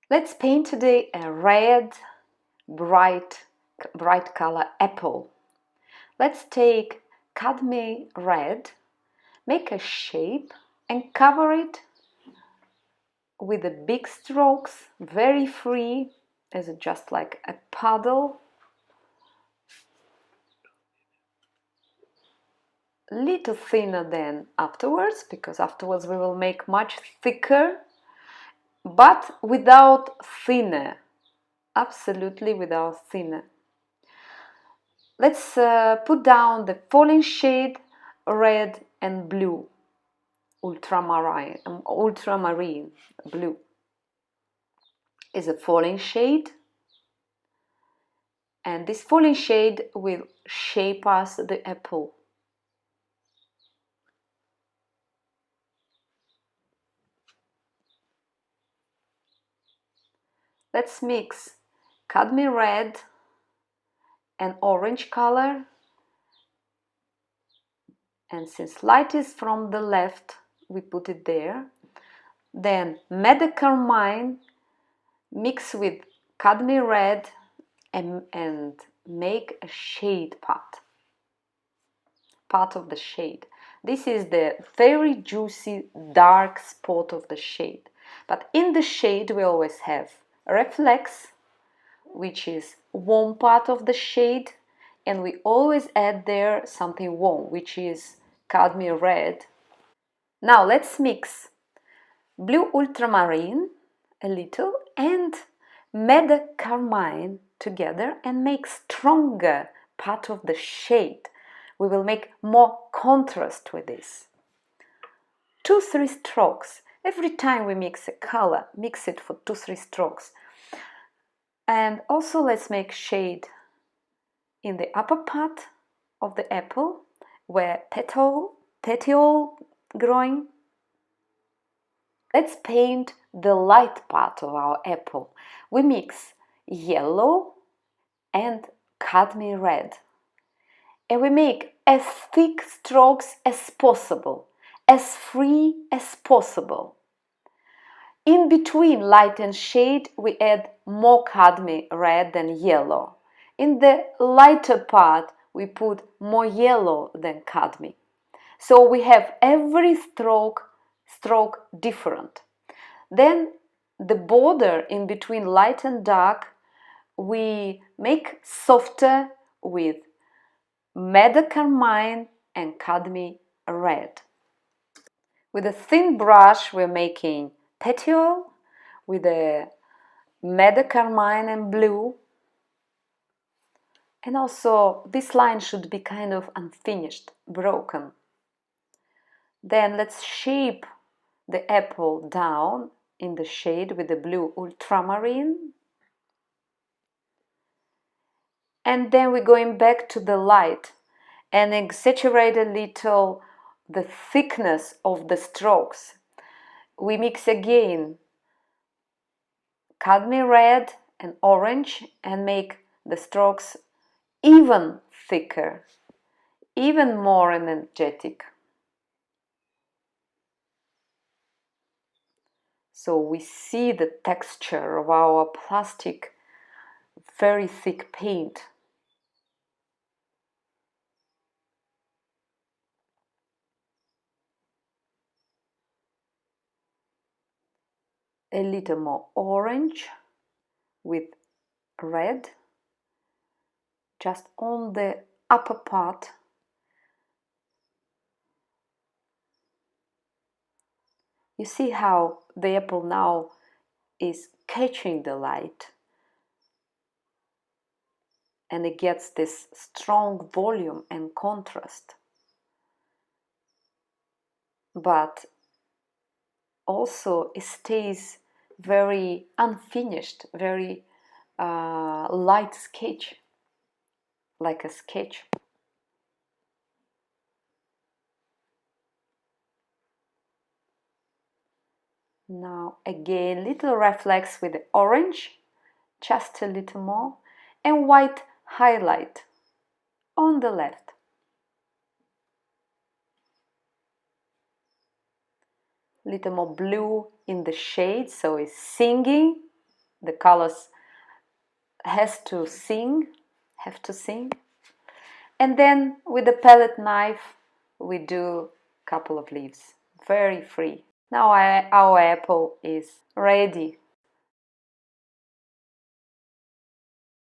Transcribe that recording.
Let's paint today a red, bright color apple. Let's take cadmium red, make a shape and cover it with the big strokes, very free, as just like a puddle. Little thinner than afterwards, because afterwards we will make much thicker, but without thinner, absolutely without thinner. Let's put down the falling shade red and blue, ultramarine blue is a falling shade, and this falling shade will shape us the apple. Let's mix cadmium red and orange color, and since light is from the left, we put it there. Then metacarmine mix with cadmium red and make a shade part of the shade. This is the very juicy dark spot of the shade. But in the shade we always have reflex, which is warm part of the shade, and we always add there something warm, which is cadmium red. Now let's mix blue ultramarine a little and metacarmine together and make stronger part of the shade. We will make more contrast with this. 2-3 strokes. Every time we mix a color, mix it for 2-3 strokes. And also let's make shade in the upper part of the apple where petiole growing. Let's paint the light part of our apple. We mix yellow and cadmium red, and we make as thick strokes as possible, as free as possible. In between light and shade, we add more cadmium red than yellow. In the lighter part, we put more yellow than cadmium. So we have every stroke different. Then the border in between light and dark, we make softer with metacarmine and cadmium red. With a thin brush, we're making petiole with a metacarmine and blue. And also, this line should be kind of unfinished, broken. Then let's shape the apple down in the shade with the blue ultramarine. And then we're going back to the light and exaggerate a little the thickness of the strokes. We mix again cadmium red and orange and make the strokes even thicker, even more energetic. So we see the texture of our plastic, very thick paint. A little more orange with red, just on the upper part. You see how the apple now is catching the light, and it gets this strong volume and contrast. But also it stays very unfinished, very light sketch, like a sketch. Now again, little reflex with the orange, just a little more, and white highlight on the left. Little more blue in the shade, so it's singing. the colors have to sing. And then with the palette knife we do a couple of leaves, very free. Now our apple is ready